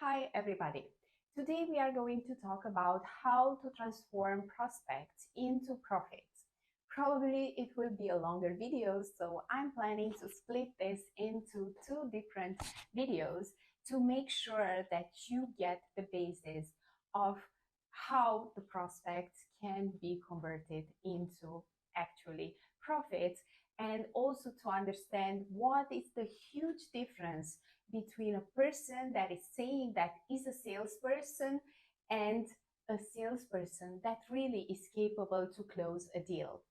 Hi everybody. Today we are going to talk about how to transform prospects into profits. Probably it will be a longer video, so I'm planning to split this into two different videos to make sure that you get the basis of how the prospects can be converted into actually profits, and also to understand what is the huge difference between a person that is saying that is a salesperson and a salesperson that really is capable to close a deal.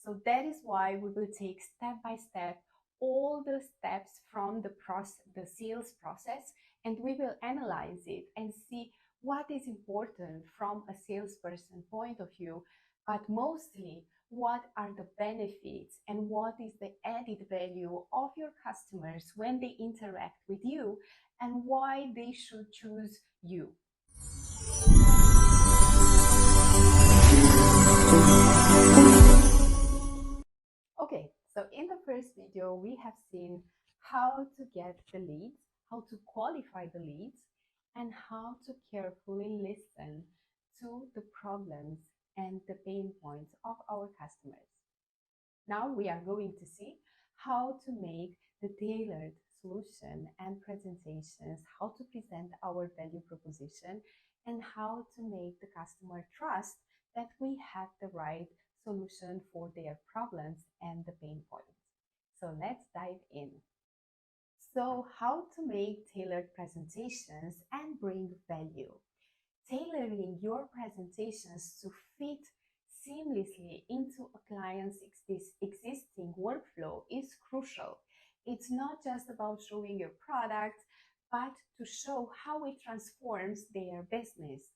So that is why we will take step by step all the steps from the sales process, and we will analyze it and see what is important from a salesperson point of view, but mostly what are the benefits and what is the added value of your customers when they interact with you and why they should choose you. Okay, so in the first video, we have seen how to get the leads, how to qualify the leads, and how to carefully listen to the problems and the pain points of our customers. Now we are going to see how to make the tailored solution and presentations, how to present our value proposition, and how to make the customer trust that we have the right solution for their problems and the pain points. So let's dive in. So how to make tailored presentations and bring value. Tailoring your presentations to fit seamlessly into a client's existing workflow is crucial. It's not just about showing your product, but to show how it transforms their business.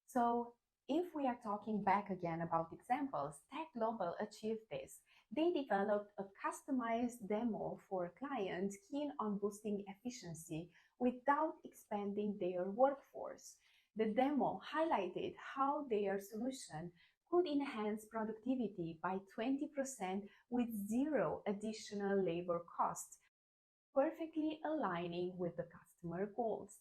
So if we are talking back again about examples, Tech Global achieved this. They developed a customized demo for a client keen on boosting efficiency without expanding their workforce. The demo highlighted how their solution could enhance productivity by 20% with zero additional labor costs, perfectly aligning with the customer goals.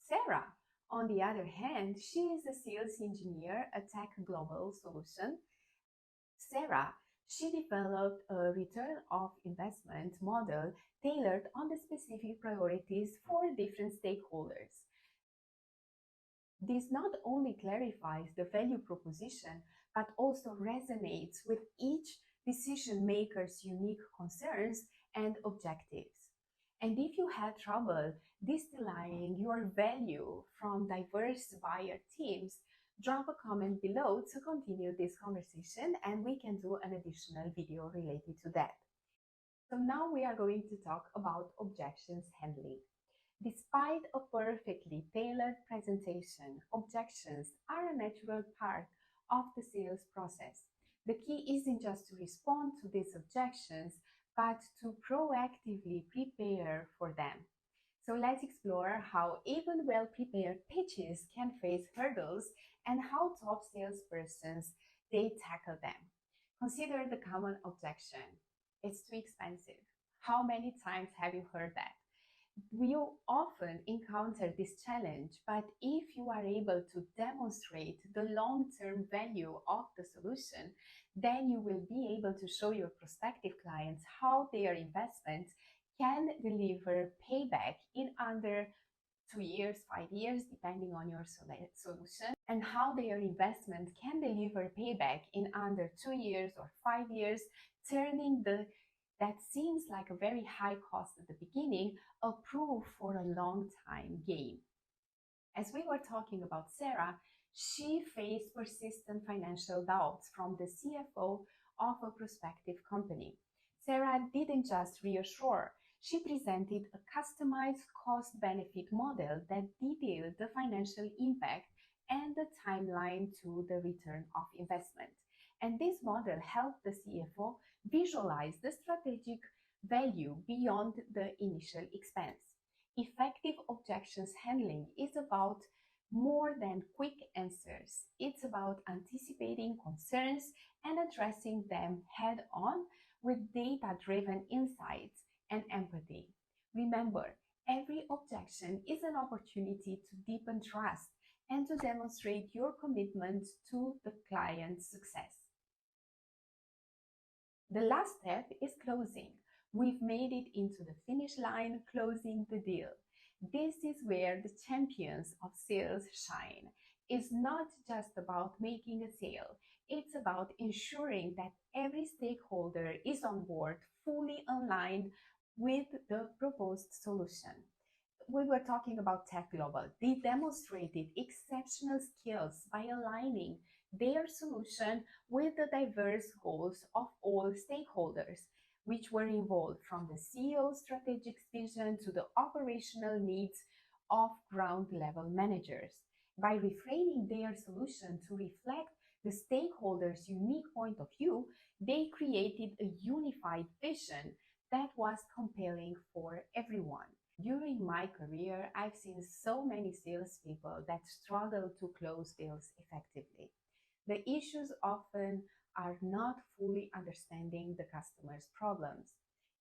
Sarah, on the other hand, she is a sales engineer at Tech Global Solution. Sarah, she developed a return of investment model tailored on the specific priorities for different stakeholders. This not only clarifies the value proposition, but also resonates with each decision maker's unique concerns and objectives. And if you had trouble distilling your value from diverse buyer teams, drop a comment below to continue this conversation, and we can do an additional video related to that. So now we are going to talk about objections handling. Despite a perfectly tailored presentation, objections are a natural part of the sales process. The key isn't just to respond to these objections, but to proactively prepare for them. So let's explore how even well-prepared pitches can face hurdles and how top salespersons they tackle them. Consider the common objection. It's too expensive. How many times have you heard that? We often encounter this challenge, but if you are able to demonstrate the long-term value of the solution, then you will be able to show your prospective clients how their investment can deliver payback in under 2 years, 5 years, depending on your solution, and how their investment can deliver payback in under 2 years or 5 years, turning that seems like a very high cost at the beginning, a proof for a long time gain. As we were talking about Sarah, she faced persistent financial doubts from the CFO of a prospective company. Sarah didn't just reassure, she presented a customized cost-benefit model that detailed the financial impact and the timeline to the return of investment. And this model helped the CFO visualize the strategic value beyond the initial expense. Effective objections handling is about more than quick answers. It's about anticipating concerns and addressing them head on with data-driven insights and empathy. Remember, Every objection is an opportunity to deepen trust and to demonstrate your commitment to the client's success. The last step is closing. We've made it into the finish line, closing the deal. This is where the champions of sales shine. It's not just about making a sale, it's about ensuring that every stakeholder is on board, fully aligned with the proposed solution. We were talking about Tech Global. They demonstrated exceptional skills by aligning their solution with the diverse goals of all stakeholders, which were involved from the CEO's strategic vision to the operational needs of ground level managers. By reframing their solution to reflect the stakeholders' unique point of view, they created a unified vision that was compelling for everyone. During my career, I've seen so many salespeople that struggle to close deals effectively. The issues often are not fully understanding the customer's problems.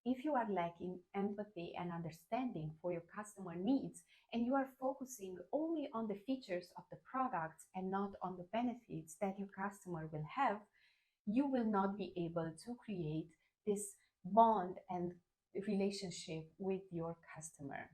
If you are lacking empathy and understanding for your customer needs, and you are focusing only on the features of the product and not on the benefits that your customer will have, you will not be able to create this bond and relationship with your customer.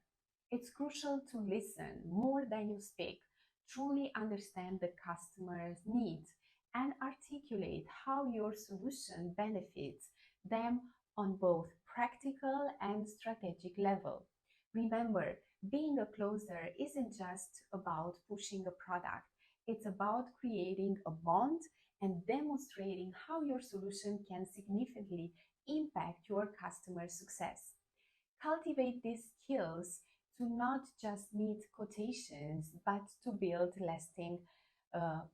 It's crucial to listen more than you speak, truly understand the customer's needs, and articulate how your solution benefits them on both practical and strategic level. Remember, being a closer isn't just about pushing a product, it's about creating a bond and demonstrating how your solution can significantly impact your customer success. Cultivate these skills to not just meet quotations, but to build lasting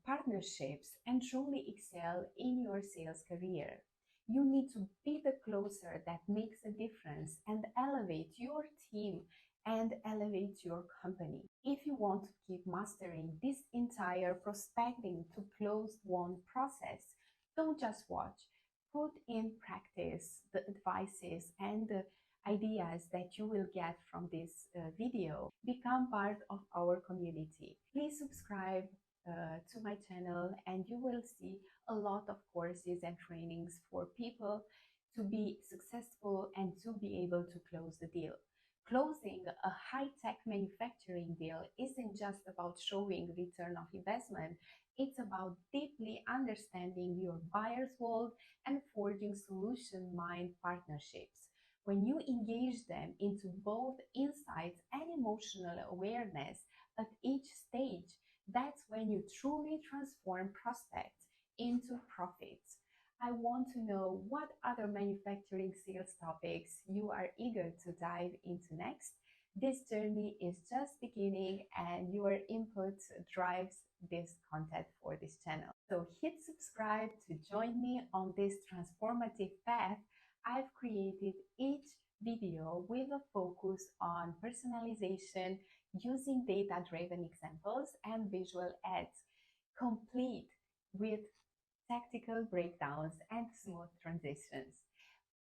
partnerships and truly excel in your sales career. You need to be the closer that makes a difference and elevate your team and elevate your company. If you want to keep mastering this entire prospecting to closed won process, don't just watch. Put in practice the advices and the ideas that you will get from this video. Become part of our community. Please subscribe to my channel, and you will see a lot of courses and trainings for people to be successful and to be able to close the deal. Closing a high-tech manufacturing deal isn't just about showing return of investment, it's about deeply understanding your buyer's world and forging solution-mind partnerships. When you engage them into both insights and emotional awareness at each stage, that's when you truly transform prospects into profits. I want to know what other manufacturing sales topics you are eager to dive into next. This journey is just beginning, and your input drives this content for this channel. So hit subscribe to join me on this transformative path. I've created each video with a focus on personalization using data-driven examples and visual ads, complete with tactical breakdowns and smooth transitions.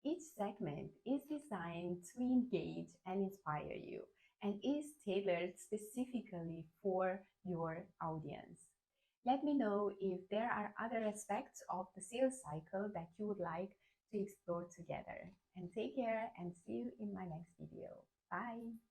Each segment is designed to engage and inspire you and is tailored specifically for your audience. Let me know if there are other aspects of the sales cycle that you would like to explore together. And take care, and see you in my next video. Bye.